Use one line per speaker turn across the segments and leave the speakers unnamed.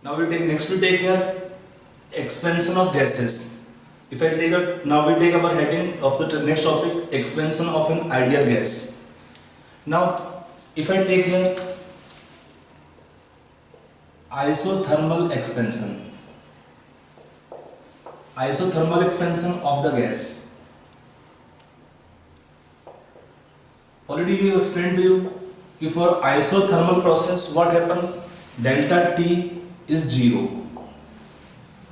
Now we take here expansion of gases. If I take now we take our heading of the next topic, expansion of an ideal gas. Now if I take here isothermal expansion of the gas. Already we have explained to you before isothermal process what happens, delta T is 0.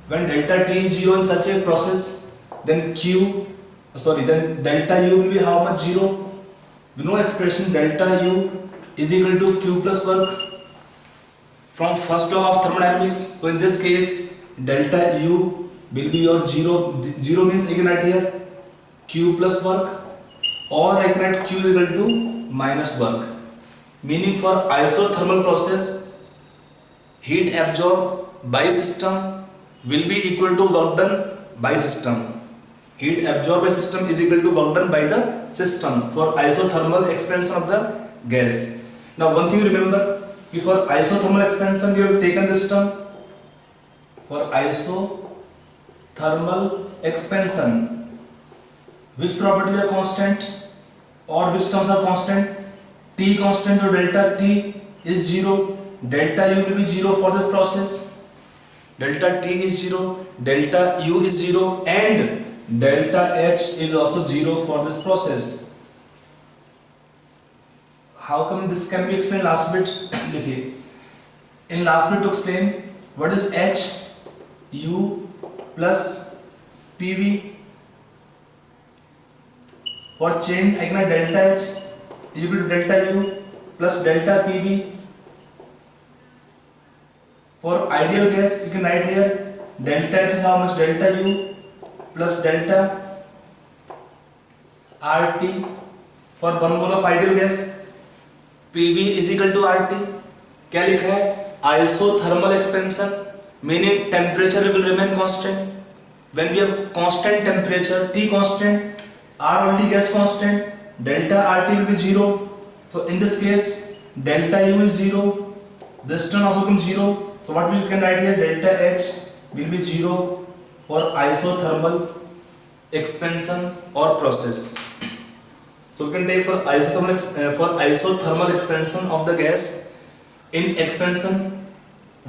When delta T is 0 in such a process, then then delta U will be how much? 0. We know expression delta U is equal to Q plus work from first law of thermodynamics. So in this case, delta U will be your 0. 0 means I can write here Q plus work, or I can write Q is equal to minus work. Meaning for isothermal process, heat absorbed by system will be equal to work done by system. Heat absorbed by system is equal to work done by the system for isothermal expansion of the gas. Now one thing remember, before isothermal expansion we have taken this term. For isothermal expansion, which properties are constant or which terms are constant? T constant or delta T is 0. Delta U will be 0 for this process. Delta T is 0, delta U is 0, and delta H is also 0 for this process. How come this can be explained last bit? In last bit to explain what is H, U plus PV. For change I can write delta H is equal to delta U plus delta PV. For ideal gas, you can write here delta H is how much? Delta U plus delta RT. For 1 mole of ideal gas, PV is equal to RT. क्या लिखा है? Isothermal expansion, meaning temperature will remain constant. When we have constant temperature, T constant, R only gas constant, delta RT will be 0. So in this case, delta U is 0. This term also becomes 0. So what we can write here, delta H will be 0 for isothermal expansion or process. So we can take for isothermal expansion of the gas. In expansion,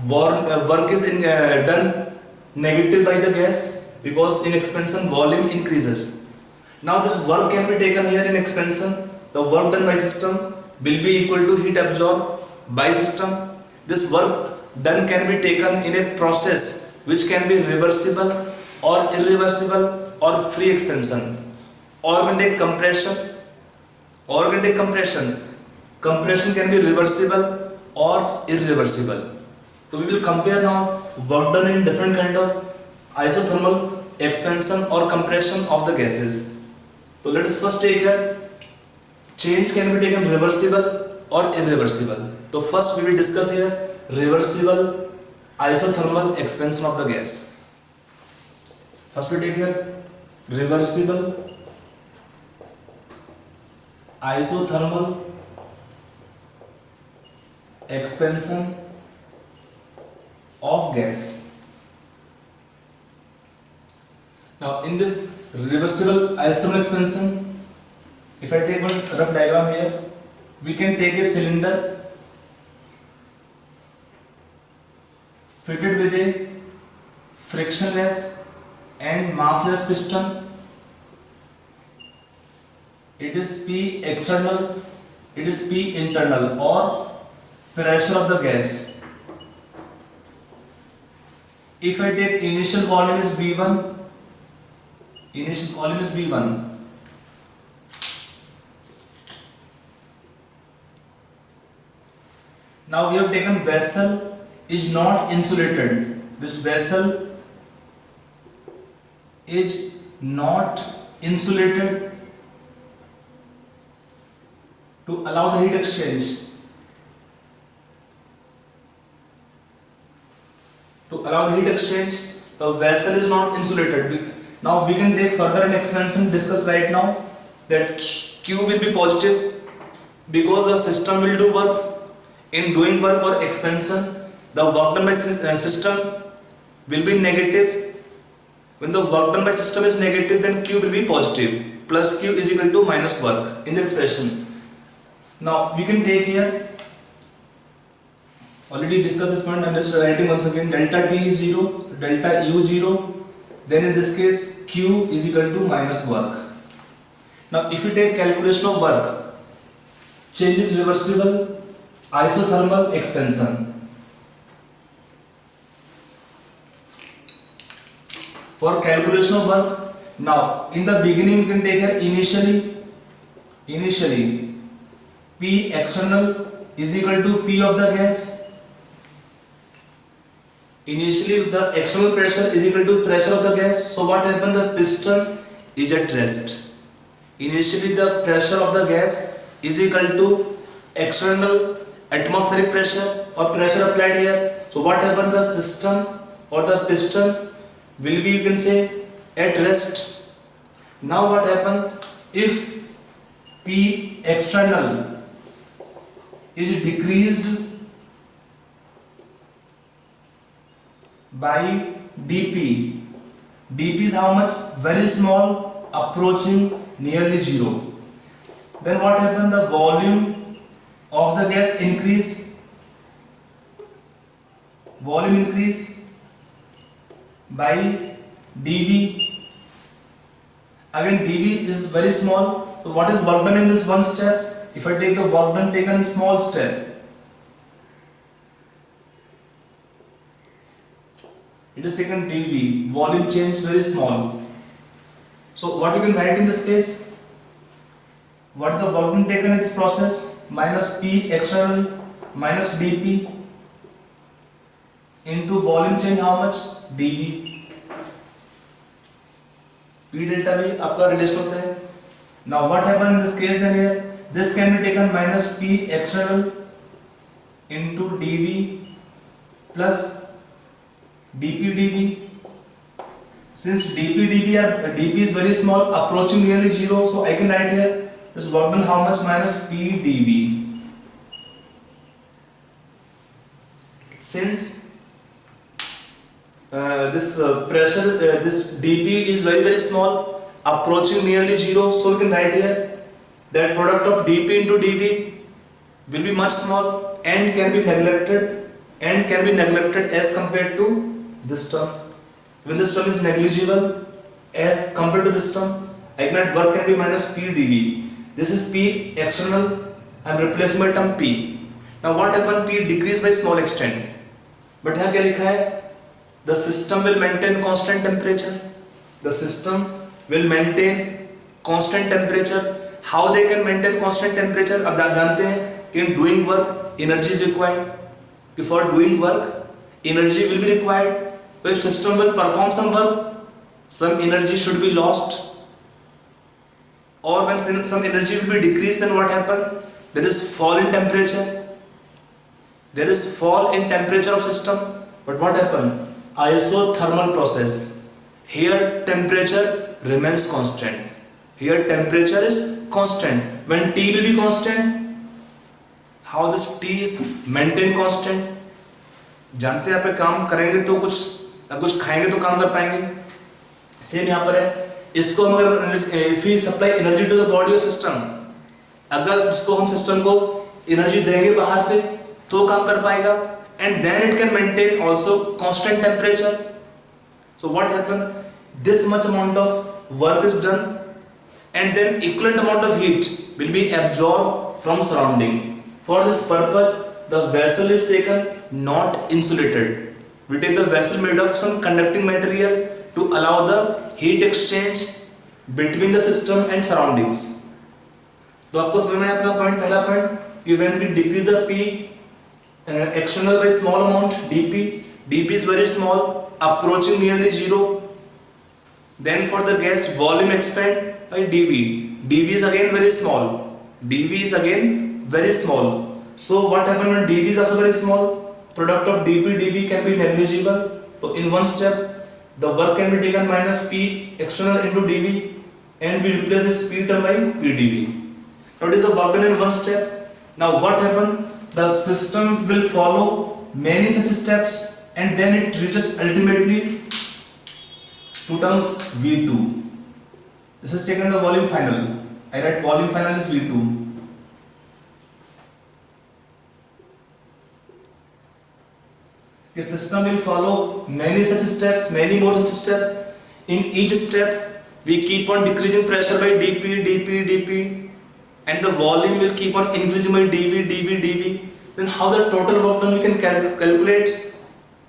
work is done negative by the gas because in expansion volume increases. Now this work can be taken here in expansion. The work done by system will be equal to heat absorbed by system. This work then can be taken in a process which can be reversible or irreversible or free expansion, or can take compression, compression can be reversible or irreversible. So we will compare now work done in different kind of isothermal expansion or compression of the gases. So let us first take here, change can be taken reversible or irreversible. So first we will discuss here reversible isothermal expansion of the gas. First we take here reversible isothermal expansion of gas. Now in this reversible isothermal expansion, if I take one rough diagram here, we can take a cylinder fitted with a frictionless and massless piston. It is P external, it is P internal, or pressure of the gas. If I take initial volume is V1, Now we have taken vessel is not insulated. This vessel is not insulated to allow the heat exchange. The vessel is not insulated. Now we can take further an expansion discuss right now that Q will be positive because the system will do work. In doing work or expansion, the work done by system will be negative. When the work done by system is negative, then Q will be positive. Plus Q is equal to minus work in the expression. Now we can take here, already discussed this point, I am just writing once again, delta T is 0, delta U 0, then in this case Q is equal to minus work. Now if you take calculation of work, change is reversible, isothermal expansion. For calculation of work, now in the beginning you can take here initially P external is equal to P of the gas. Initially the external pressure is equal to pressure of the gas. So what happened? The piston is at rest. Initially the pressure of the gas is equal to external atmospheric pressure or pressure applied here. So what happened? The system or the piston will be, you can say, at rest. Now what happened? If P external is decreased by dP, dP is how much? Very small, approaching nearly 0. Then what happened? The volume of the gas increase, volume increase by dV. Again dV is very small. So what is work done in this one step? If I take the work done taken in small step, it is taken dV, volume change very small. So what you can write in this case? What the work done taken in this process? Minus P external minus dP into volume change how much? dV. P delta V आपका relation होता है. Now what happened in this case then here? This can be taken minus P external into dV plus dP dV. Since dP dV are dP is very small, approaching nearly 0, so I can write here this work done how much? Minus P dV. Since this pressure, this dP is very small, approaching nearly 0, so we can write here that product of dP into dV will be much small and can be neglected as compared to this term. When this term is negligible as compared to this term, I can write work can be minus P dV. This is P external, I am replacing by term P. Now what happened? P decreased by small extent, but यहाँ क्या लिखा है? The system will maintain constant temperature. The system will maintain constant temperature. How they can maintain constant temperature? अब जानते हैं कि in doing work energy is required. For doing work energy will be required. So if system will perform some work, some energy should be lost. Or when some energy will be decreased, then what happen? There is fall in temperature. There is fall in temperature of system. But what happen? Isothermal process. Here temperature remains constant. Here temperature is constant. When T will be constant, how this T is maintained constant? जानते हैं, आप काम करेंगे तो कुछ खाएंगे तो काम कर पाएंगे. सेम यहाँ पर है. इसको हम अगर if we supply energy to the body or system, अगर इसको हम सिस्टम को एनर्जी देंगे बाहर से तो काम कर पाएगा. And then it can maintain also constant temperature. So what happened? This much amount of work is done, and then equivalent amount of heat will be absorbed from surrounding. For this purpose, the vessel is taken not insulated. We take the vessel made of some conducting material to allow the heat exchange between the system and surroundings. तो आपको समझ में आया अपना point, पहला point कि when we decrease the P external by small amount dP is very small, approaching nearly 0. Then for the gas, volume expand by dV is again very small, so what happened when dV is also very small? Product of dV can be negligible. So in one step the work can be taken minus P external into dV, and we replace this P term by PdV. Now it is the work done in one step. Now what happened? The system will follow many such steps and then it reaches ultimately to term V2. This is taken the volume final. I write volume final is V2. The system will follow many such steps, many more such steps. In each step, we keep on decreasing pressure by dp, and the volume will keep on increasing by dv. Then how the total work done we can calculate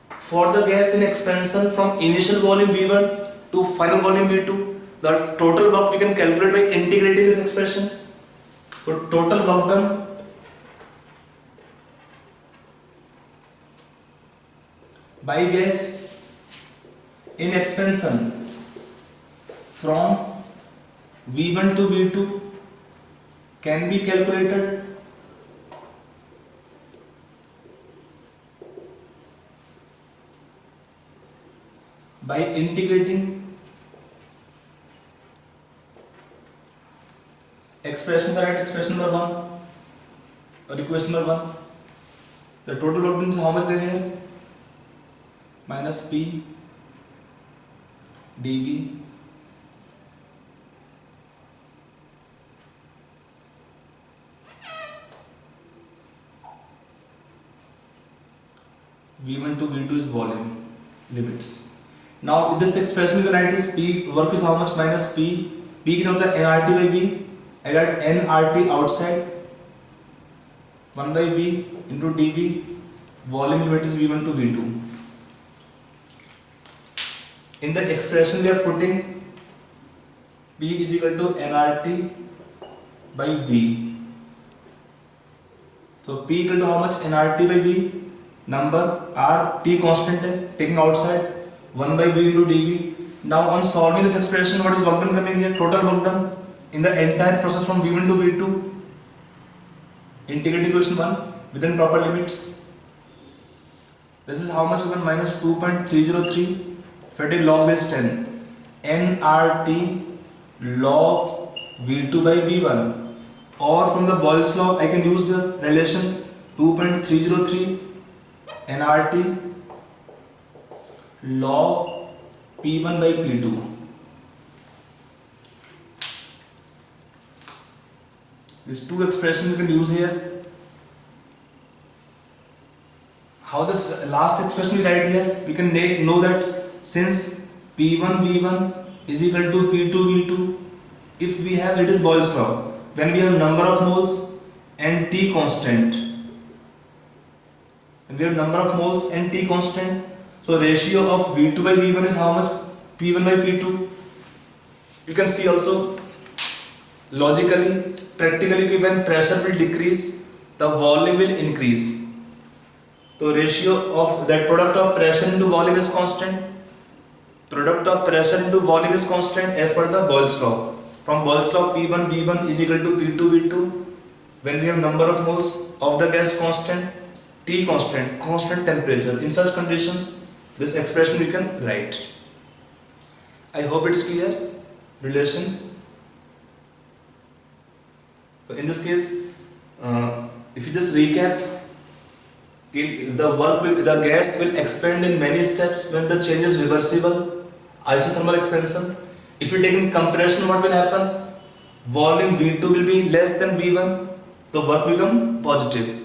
for the gas in expansion from initial volume V1 to final volume V2. The total work we can calculate by integrating this expression. So total work done by gas in expansion from V1 to V2 can be calculated by integrating expression by expression number 1 or equation number 1. The total work done is how much there here? Minus P dV V1 to V2 is volume limits. Now with this expression you can write is P work is how much minus P. P कितना होता है nRT by V. I got nRT outside 1 by V into dV. Volume limit is V1 to V2. In the expression we are putting P is equal to nRT by V. So P equal to how much nRT by V? Number R T constant है taking outside 1 by V into dV. Now on solving this expression, what is work done coming here? Total work done in the entire process from V1 to V2. Integrating equation 1 within proper limits. This is how much given? Minus 2.303. If I take log base 10, nRT log V2 by V1, or from the Boyle's law I can use the relation 2.303 nRT log P1 by P2. These two expressions you can use here. How this last expression we write here, we can know that since P1 V1 is equal to P2 V2, if we have, it is Boyle's law, when we have number of moles and T constant, when we have number of moles and T constant, so ratio of V2 by V1 is how much? P1 by P2. You can see also logically, practically, when pressure will decrease, the volume will increase. So ratio of that product of pressure into volume is constant. Product of pressure into volume is constant as per the Boyle's law. From Boyle's law, P1 V1 is equal to P2 V2. When we have number of moles of the gas constant, T constant, constant temperature. In such conditions, this expression we can write. I hope it's clear. Relation. So in this case, if you just recap, the gas will expand in many steps when the change is reversible. Isothermal expansion. If you take in compression, what will happen? Volume V2 will be less than V1, तो work become positive.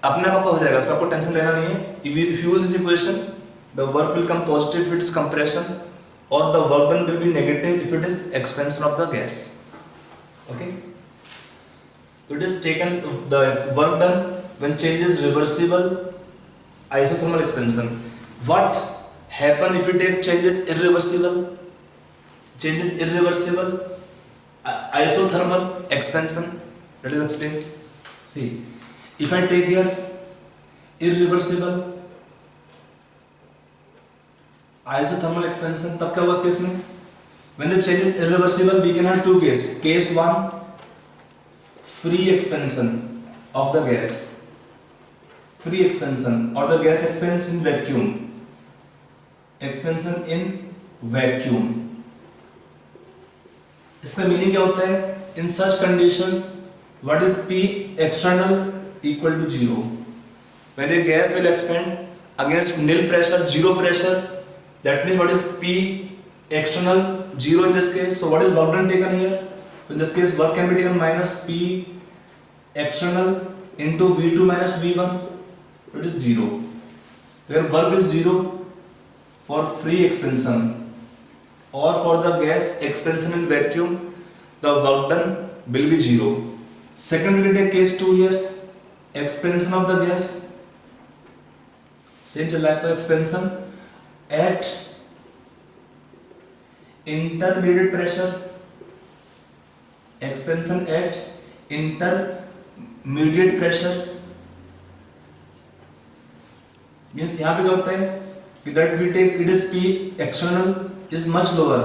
अपने आप हो जाएगा, इसमें आपको tension लेना नहीं है. If you use this equation, the work will come positive if it is compression, or the work done will be negative if it is expansion of the gas. Okay. So it is taken the work done when change is reversible, isothermal expansion. What happen if you take changes irreversible? Change is irreversible, isothermal expansion. Let us explain. See, if I take here irreversible isothermal expansion, तब क्या होगा इस case में? When the change is irreversible, we can have two cases. Case 1, free expansion of the gas. Free expansion, or the gas expands in vacuum. Expansion in vacuum. इसका meaning क्या होता है? In such condition, what is P external equal to 0? When a gas will expand against nil pressure, zero pressure, that means what is P external, zero in this case. So what is work done taken here? In this case, work can be taken minus P external into V2 minus V1. It is zero. Where work is zero for free expansion or for the gas expansion in vacuum, the work done will be zero. Second, we can take case 2 here, expansion of the gas. Same like expansion at intermediate pressure. Expansion at intermediate pressure means यहाँ पे क्या होता है कि that we take it is P external is much lower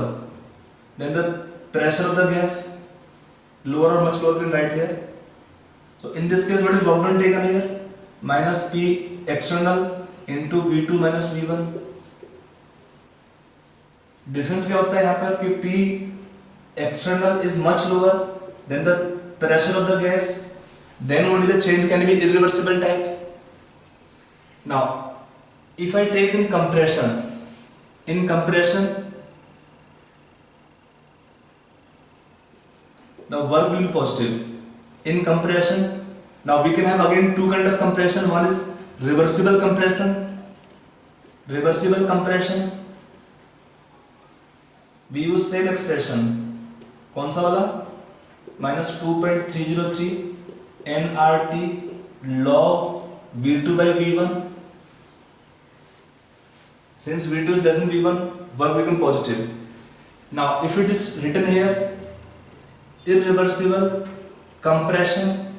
than the pressure of the gas, lower or much lower, we can write here. So in this case, what is work done taken here? Minus P external into V2 minus V1. Difference क्या होता है यहाँ पर कि P external is much lower than the pressure of the gas, then only the change can be irreversible type. Now, if I take in compression, the work will be positive. In compression, now we can have again two kind of compression. One is reversible compression. We use same expression. कौन सा वाला? minus 2.303 nRT log V2 by V1. Since V2 is less than V1, work become positive. Now, if it is written here, irreversible compression,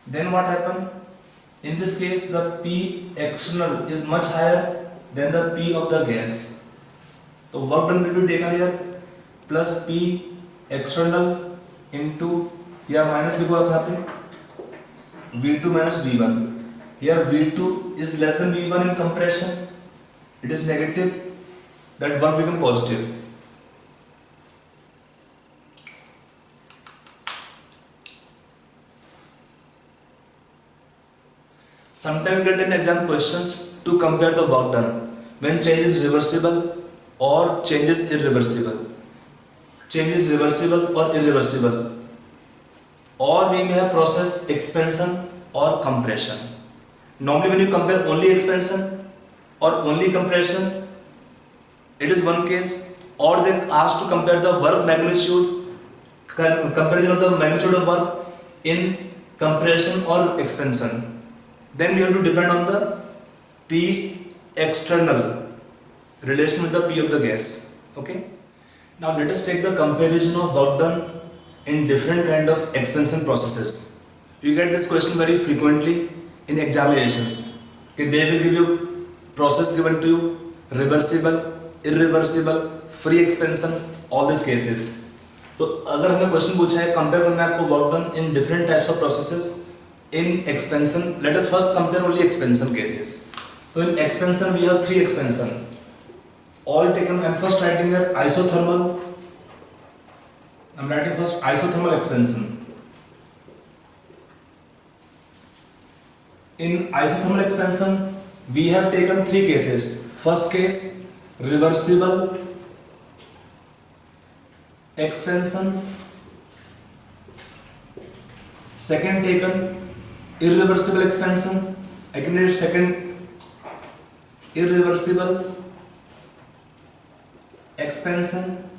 then what happen? In this case, the P external is much higher than the P of the gas. So work done will be taken here plus P external into या minus लिखो आप यहाँ पे V2 minus V1. Here V2 is less than V1 in compression. It is negative. That work become positive. Sometimes we get in exam questions to compare the work done when change is reversible or change is irreversible. Change is reversible or irreversible. Or we may have process expansion or compression. Normally when you compare only expansion or only compression, it is one case. Or they ask to compare the work magnitude, comparison of the magnitude of work in compression or expansion. Then we have to depend on the P external relation with the P of the gas. Okay. Now let us take the comparison of work done in different kind of expansion processes. You get this question very frequently in examinations. Okay, they will give you process given to you, reversible, irreversible, free expansion, all these cases. तो अगर हमें question पूछा है compare करना है आपको work done in different types of processes in expansion, let us first compare only expansion cases. तो in expansion we have 3 expansion all taken. I'm first writing here isothermal. I'm writing first isothermal expansion. In isothermal expansion, we have taken 3 cases. First case, reversible expansion. Second taken, irreversible expansion. I can write second irreversible expansion.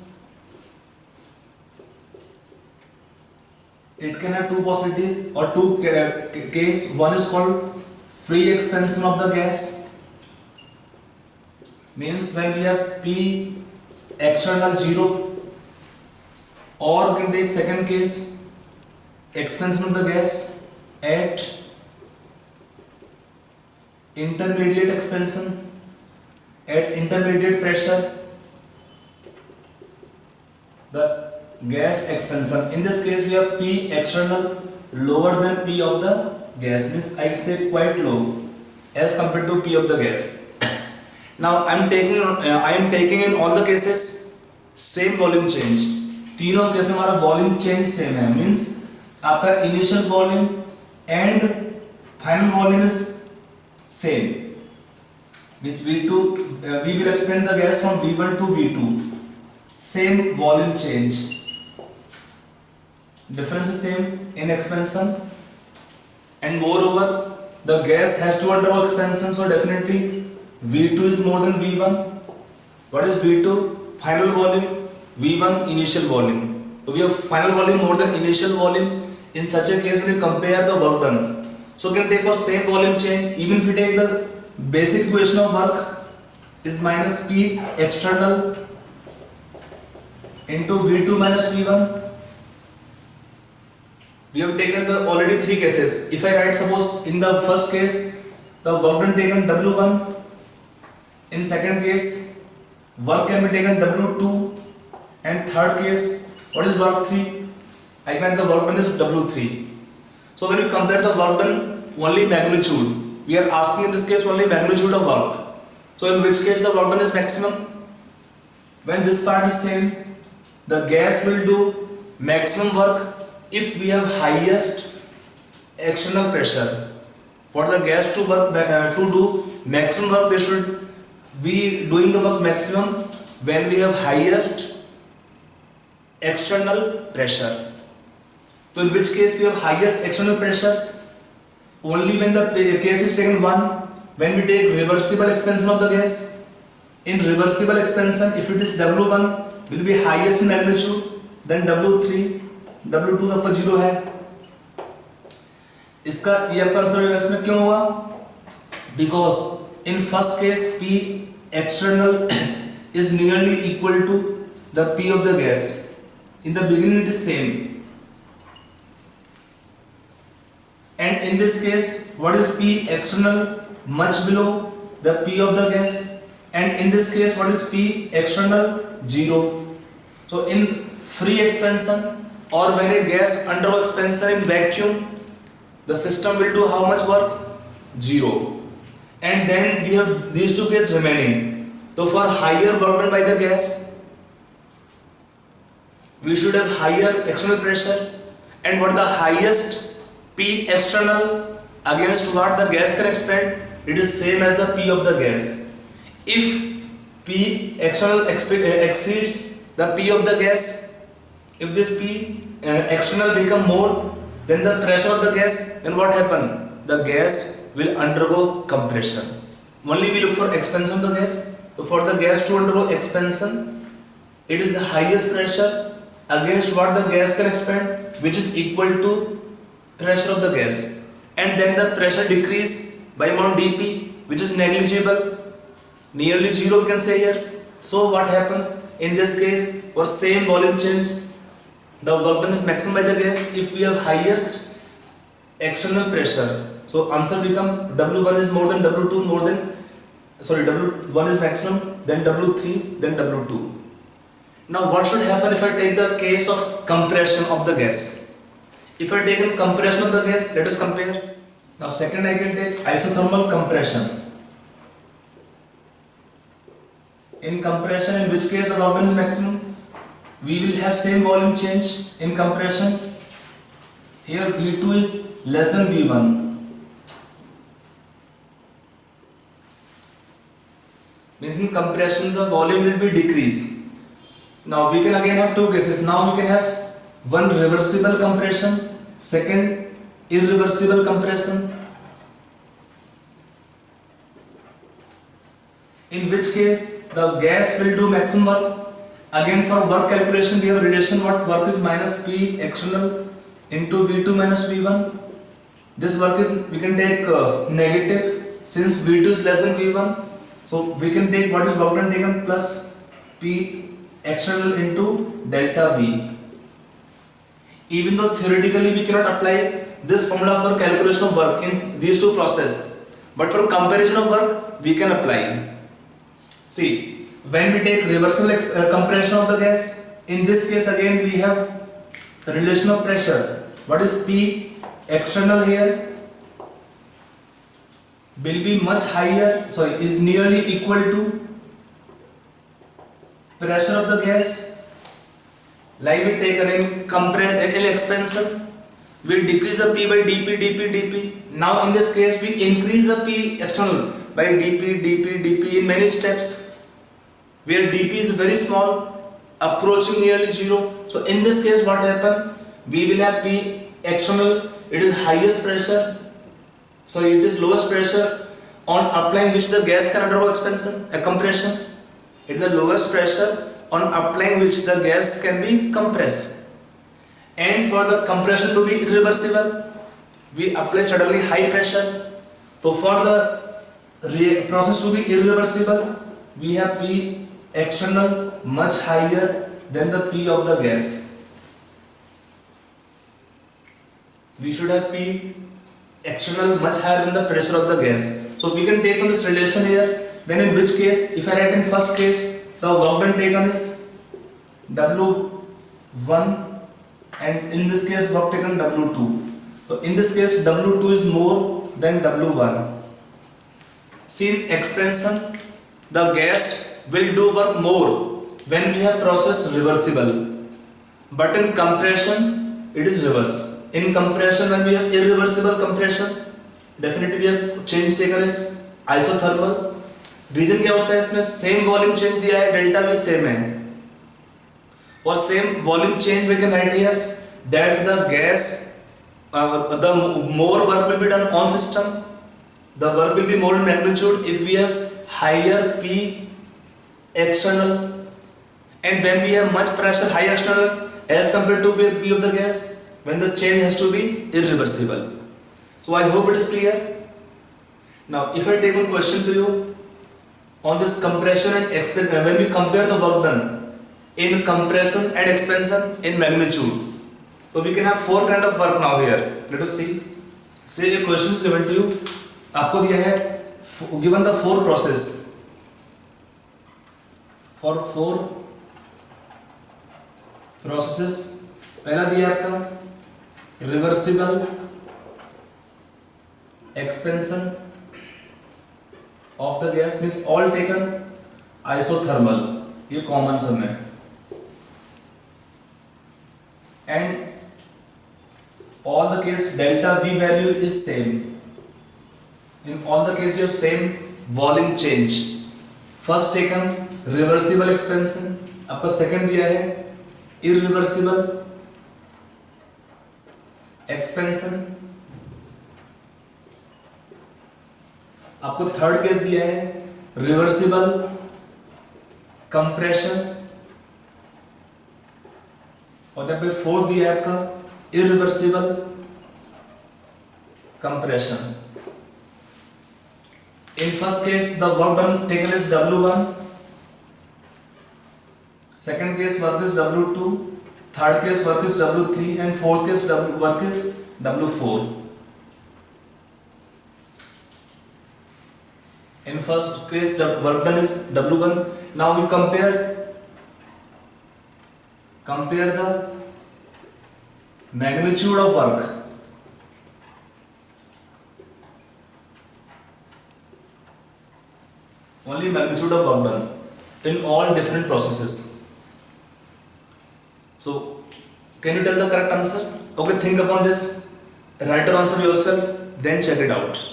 It can have 2 possibilities or 2 case. One is called free expansion of the gas, means when we have P external 0, or we can take second case, expansion of the gas at intermediate expansion, at intermediate pressure, the gas expansion. In this case we have P external lower than P of the gas, means I say quite low as compared to P of the gas. Now I am taking in all the cases same volume change. तीनों case में हमारा volume change same है, means आपका initial volume and final volume is same. Means V2, we will expand the gas from V1 to V2. Same volume change. Difference is same in expansion, and moreover the gas has to undergo expansion, so definitely V2 is more than V1. What is V2? Final volume. V1 initial volume. So we have final volume more than initial volume. In such a case, when you compare the work done, so we can take for same volume change, even if we take the basic equation of work is minus P external into V2 minus V1. We have taken the already three cases. If I write, suppose in the first case the work done taken W1, in second case work can be taken W2, and third case what is work 3? I mean the work done is W3. So when you compare the work done only magnitude, we are asking in this case only magnitude of work. So in which case the work done is maximum? When this part is same, the gas will do maximum work if we have highest external pressure. For the gas to work to do maximum work, they should be doing the work maximum when we have highest external pressure. So in which case we have highest external pressure? Only when the case is taken 1, when we take reversible expansion of the gas. In reversible expansion, if it is W1 will be highest in magnitude, then W3, W2 तो आपका 0 है. इसका ये आपका answer होगा. इसमें क्यों हुआ? Because in first case P external is nearly equal to the P of the gas. In the beginning it is same. And in this case, what is P external? Much below the P of the gas. And in this case, what is P external? 0. So in free expansion or when a gas undergo expansion in vacuum, the system will do how much work? 0. And then we have these two cases remaining. So for higher work done by the gas, we should have higher external pressure. And what the highest P external against what the gas can expand, it is same as the P of the gas. If P external exceeds the P of the gas, if this P external become more than the pressure of the gas, then what happen? The gas will undergo compression. Only we look for expansion of the gas. So for the gas to undergo expansion, it is the highest pressure against what the gas can expand, which is equal to pressure of the gas, and then the pressure decrease by amount dP, which is negligible, nearly 0 we can say here. So what happens in this case? For same volume change, the work done is maximum by the gas if we have highest external pressure. So answer become W1 is more than W2 more than W1 is maximum, then W3, then W2. Now what should happen if I take the case of compression of the gas? If I take in compression of the gas, let us compare. Now second I can take isothermal compression. In compression, in which case the work done is maximum, we will have same volume change in compression. Here V2 is less than V1. Means in compression the volume will be decreased. Now we can again have two cases. Now we can have one reversible compression, second irreversible compression. In which case the gas will do maximum work. Again for work calculation we have relation what work is minus P external into V2 minus V1. This work is we can take negative since V2 is less than V1. So we can take what is work done taken plus P external into delta V. Even though theoretically we cannot apply this formula for calculation of work in these two processes, but for comparison of work we can apply. See, when we take reversible compression of the gas, in this case again we have the relation of pressure. What is P external here? Will be much higher, is nearly equal to pressure of the gas. Like we take in expansion, we decrease the P by dP. Now in this case we increase the P external by dP in many steps, where dP is very small, approaching nearly 0. So in this case what happen? We will have P external, it is highest pressure, sorry, it is lowest pressure on applying which the gas can undergo expansion, compression. It is the lowest pressure on applying which the gas can be compressed. And for the compression to be irreversible, we apply suddenly high pressure. So for the process to be irreversible, we have P external much higher than the P of the gas. We should have P external much higher than the pressure of the gas. So we can take from this relation here. Then in which case, if I write in first case, the work done taken is W1, and in this case work taken W2. So in this case W2 is more than W1. See, in expansion the gas will do work more when we have process reversible, but in compression it is reverse. In compression, when we have irreversible compression, definitely we have change taken is isothermal. Reason क्या होता है इसमें? Same volume change दिया है, delta भी same है, और same volume change we can write here that the gas the more work will be done on system, the work will be more in magnitude if we have higher P external, and when we have much pressure high external as compared to P of the gas, when the change has to be irreversible. So I hope it is clear. Now if I take one question to you on this compression and expansion, when we compare the work done in compression and expansion in magnitude, so we can have four kind of work now here. Let us see. Say a question is given to you, आपको दिया है given the four process, for four processes, पहला दिया है आपका reversible expansion of the gas, means all taken isothermal, ये common sum है, and all the case delta V value is same. In all the case you have same volume change. First taken reversible expansion, आपका second दिया है irreversible expansion, आपको third case दिया है reversible compression, और यहाँ पे फोर्थ दिया है आपका irreversible compression. In first case the work done taken is W1, second case work is W2, third case work is W3, and fourth case work is W4. In first case the work done is W1. Now we compare the magnitude of work. Only magnitude of work done in all different processes. So can you tell the correct answer? Okay, think upon this, write your answer yourself, then check it out.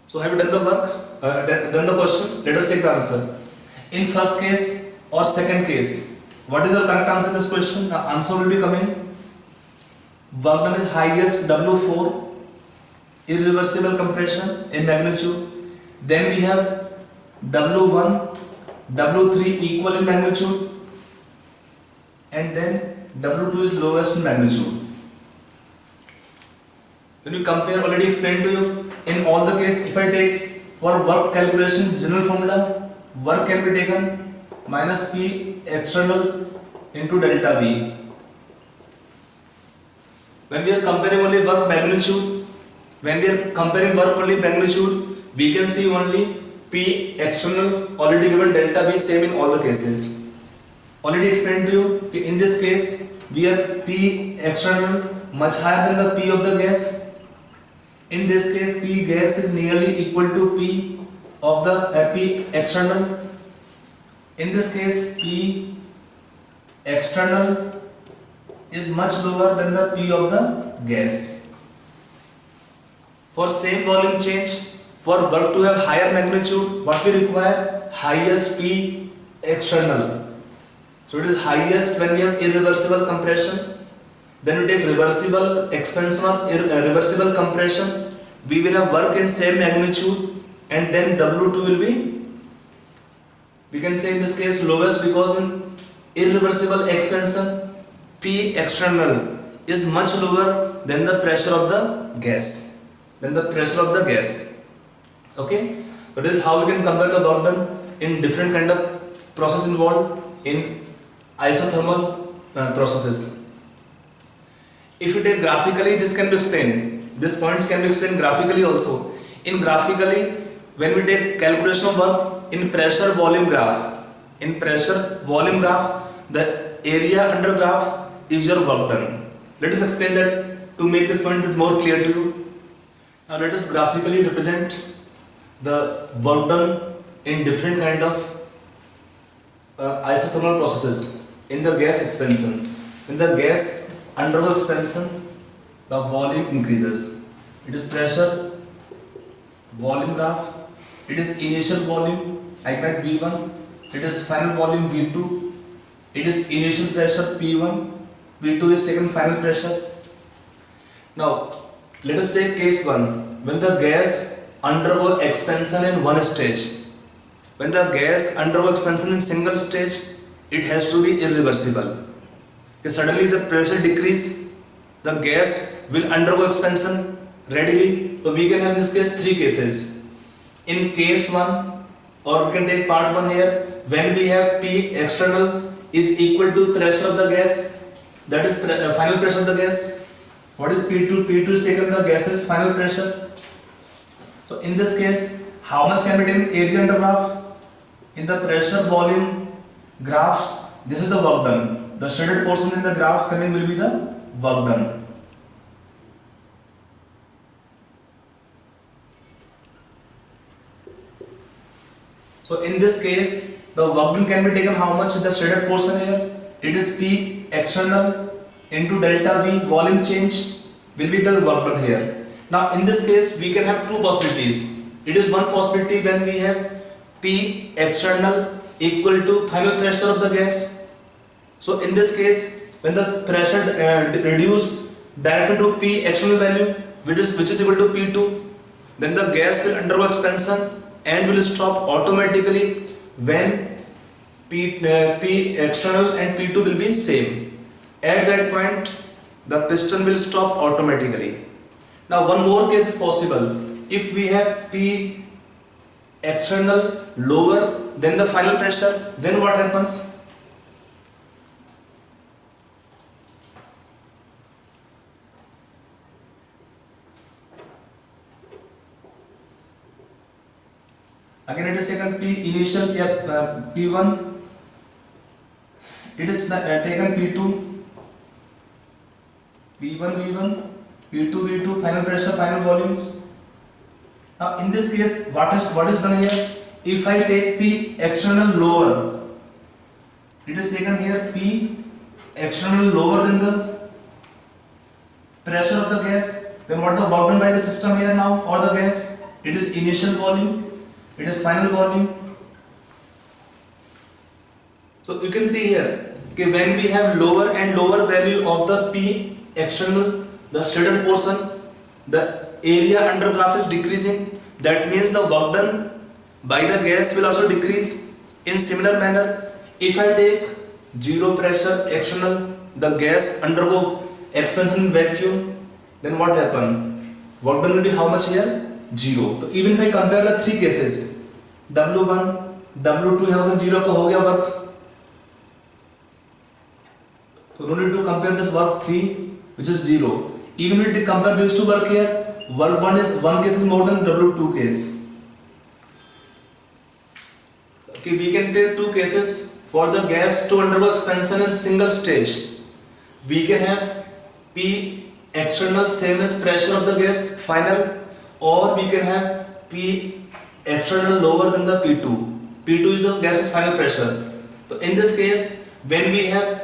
So have you done the work, done the question? Let us check the answer. In first case or second case, what is the correct answer to this question? The answer will be coming, work done is highest W4, irreversible compression in magnitude. Then we have W1, W3 equal in magnitude, and then W2 is lowest in magnitude. When you compare, already explained to you, in all the case, if I take for work calculation general formula, work can be taken minus P external into delta V. When we are comparing only work magnitude, we can see only P external already given, delta V same in all the cases. Already explained to you, in this case we have P external much higher than the P of the gas. In this case P gas is nearly equal to P of the P external. In this case P external is much lower than the P of the gas. For same volume change, for work to have higher magnitude, what we require? Highest P external. So it is highest when we have irreversible compression. Then we take reversible expansion or reversible compression. We will have work in same magnitude, and then W2 will be, we can say in this case, lowest, because in irreversible expansion P external is much lower than the pressure of the gas. Okay, so this is how we can compare the work done in different kind of process involved in isothermal processes. If you take graphically, this can be explained. These points can be explained graphically also. In graphically, when we take calculation of work in pressure volume graph, the area under graph is your work done. Let us explain that to make this point a bit more clear to you. Now let us graphically represent the work done in different kind of isothermal processes. In the gas expansion, in the gas undergo expansion, the volume increases. It is pressure volume graph. It is initial volume, I get V1. It is final volume V2. It is initial pressure P1. V2 is taken final pressure. Now let us take case 1. When the gas undergo expansion in one stage. When the gas undergo expansion in single stage, it has to be irreversible. If suddenly the pressure decrease, the gas will undergo expansion readily. So we can have in this case 3 cases. In case 1, or we can take part 1 here, when we have P external is equal to pressure of the gas, that is final pressure of the gas. What is P2? P2 is taken the gas's final pressure. So in this case, how much can be taken area under graph? In the pressure volume graphs, this is the work done. The shaded portion in the graph coming will be the work done. So in this case, the work done can be taken how much? The shaded portion here, it is P external into delta V volume change will be the work done here. Now in this case, we can have 2 possibilities. It is one possibility when we have P external equal to final pressure of the gas. So in this case, when the pressure reduced directly to P external value, which is equal to P2, then the gas will undergo expansion and will stop automatically when P external and P2 will be same. At that point, the piston will stop automatically. Now one more case is possible. If we have P external lower than the final pressure, then what happens? Again it is taken P initial P1, it is taken P2, P1 V1, P2 V2, final pressure, final volumes. Now in this case, what is done here? If I take P external lower, it is taken here P external lower than the pressure of the gas, then what the work done by the system here now or the gas? It is initial volume, it is final volume. So you can see here, okay, when we have lower and lower value of the P external, the shaded portion, the area under graph is decreasing. That means the work done by the gas will also decrease. In similar manner, if I take 0 pressure external, the gas undergo expansion in vacuum, then what happen? Work done will be how much here? 0. So even if I compare the 3 cases, W1, W2 यहाँ पर 0 का हो गया work. So no need to compare this work 3, which is 0. Even if we compare these 2 work here, work 1 case is more than W2 case. Okay, we can take 2 cases for the gas to undergo expansion in single stage. We can have P external same as pressure of the gas final, or we can have P external lower than the P2. P2 is the gas's final pressure. So in this case, when we have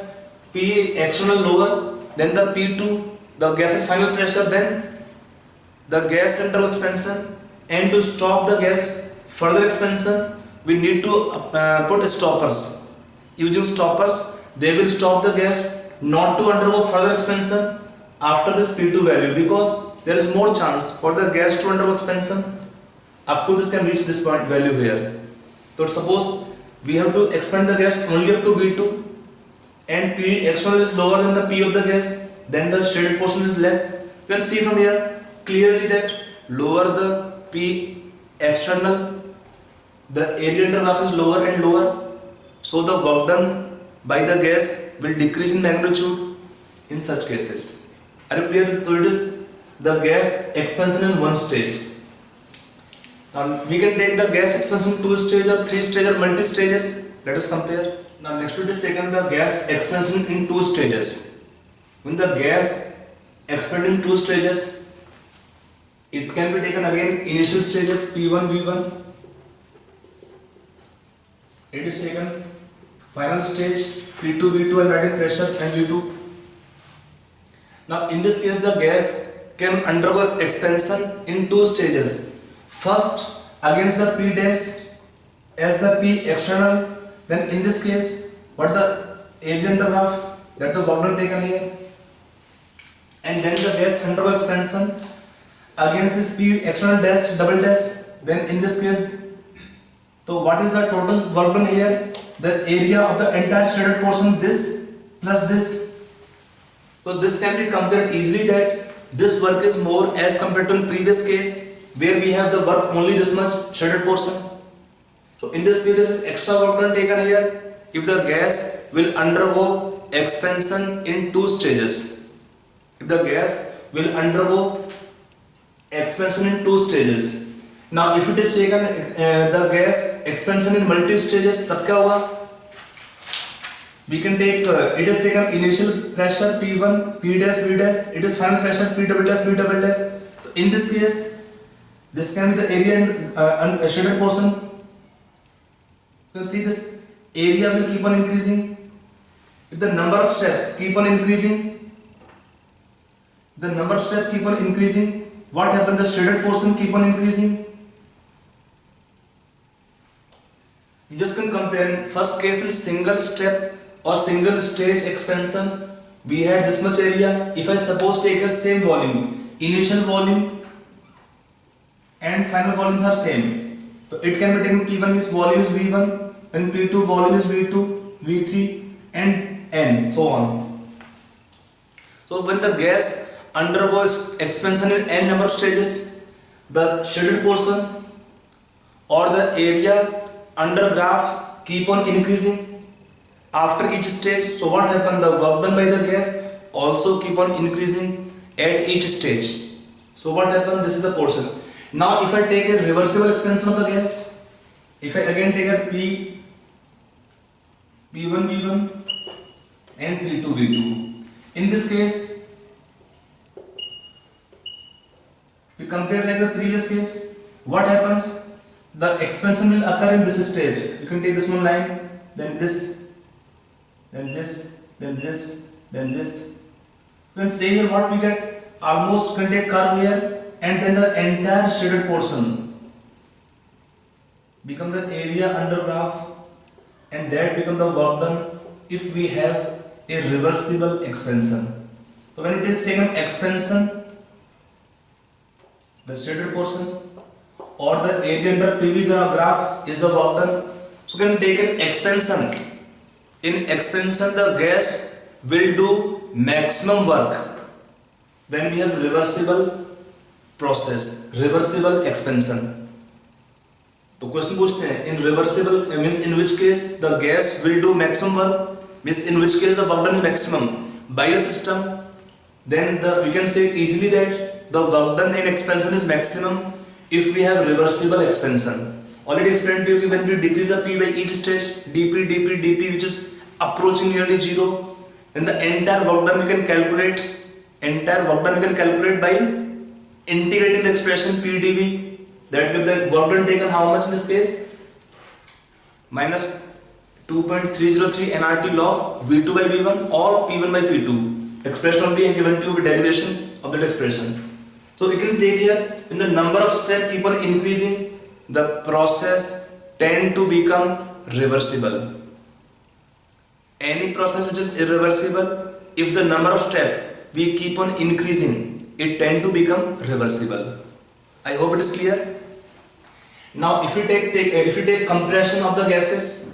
P external lower, then the P2, the gas's final pressure, then the gas center of expansion, and to stop the gas further expansion, we need to put stoppers. Using stoppers, they will stop the gas not to undergo further expansion after this P2 value, because there is more chance for the gas to undergo expansion up to this can reach this point value here. So suppose we have to expand the gas only up to V2 and P external is lower than the P of the gas, then the shaded portion is less. You can see from here clearly that lower the P external, the area under graph is lower and lower, so the work done by the gas will decrease in magnitude in such cases. Are you clear? So it is the gas expansion in one stage. Now we can take the gas expansion 2 stage or 3 stage or multi stages. Let us compare. Now next we is taken the gas expansion in 2 stages. When the gas expand in 2 stages, it can be taken again initial stages P1, V1. It is taken final stage P2, V2 and adding pressure and V2. Now in this case the gas can undergo expansion in 2 stages. First against the P dash as the P external, then in this case what the area under graph that the work done taken here, and then the gas undergo expansion against this P external dash double dash, then in this case, so what is the total work done here? The area of the entire shaded portion, this plus this. So this can be compared easily that this work is more as compared to the previous case where we have the work only this much shaded portion. So in this case, this is extra work done taken here if the gas will undergo expansion in 2 stages. If the gas will undergo expansion in 2 stages. Now if it is taken the gas expansion in multi stages, तब क्या होगा? We can take it is taken initial pressure P1, P dash, V dash. It is final pressure P double dash, V double dash. So in this case, this can be the area and shaded portion. You can see this area will keep on increasing. If the number of steps keep on increasing, what happens? The shaded portion keep on increasing. You just can compare. In first case in single step or single stage expansion, we had this much area. If I suppose take a same volume, initial volume and final volumes are same, so it can be taken P1 is volume is V1 and P2 volume is V2, V3 and N, so on. So when the gas undergoes expansion in N number of stages, the shaded portion or the area under graph keep on increasing after each stage. So what happened? The work done by the gas also keep on increasing at each stage. So what happened? This is the portion. Now if I take a reversible expansion of the gas, if I again take a P, P1, V1 and P2, V2. In this case, we compare like the previous case, what happens? The expansion will occur in this stage. You can take this one line, then this, then this, then this, then this. You can say here what we get, almost can take curve here, and then the entire shaded portion become the area under graph, and that become the work done if we have a reversible expansion. So when it is taken expansion, the shaded portion or the area under PV graph is the work done. So we can take an expansion. In expansion, the gas will do maximum work when we have reversible process, reversible expansion. तो question पूछते हैं in reversible means in which case the gas will do maximum work, means in which case the work done is maximum by the system. Then we can say easily that the work done in expansion is maximum if we have reversible expansion. Already explained to you when we decrease the P by each stage, dP, dP, dP, which is approaching nearly zero, then the entire work done we can calculate. Entire work done we can calculate by integrating the expression P dV. That will the work done taken how much in this case? Minus 2.303 nRT log V2 by V1 or P1 by P2. expression will be given to you with derivation of that expression. So you can take here, when the number of steps keep on increasing, the process tend to become reversible. Any process which is irreversible, if the number of steps we keep on increasing, it tend to become reversible. I hope it is clear. Now if we take compression of the gases,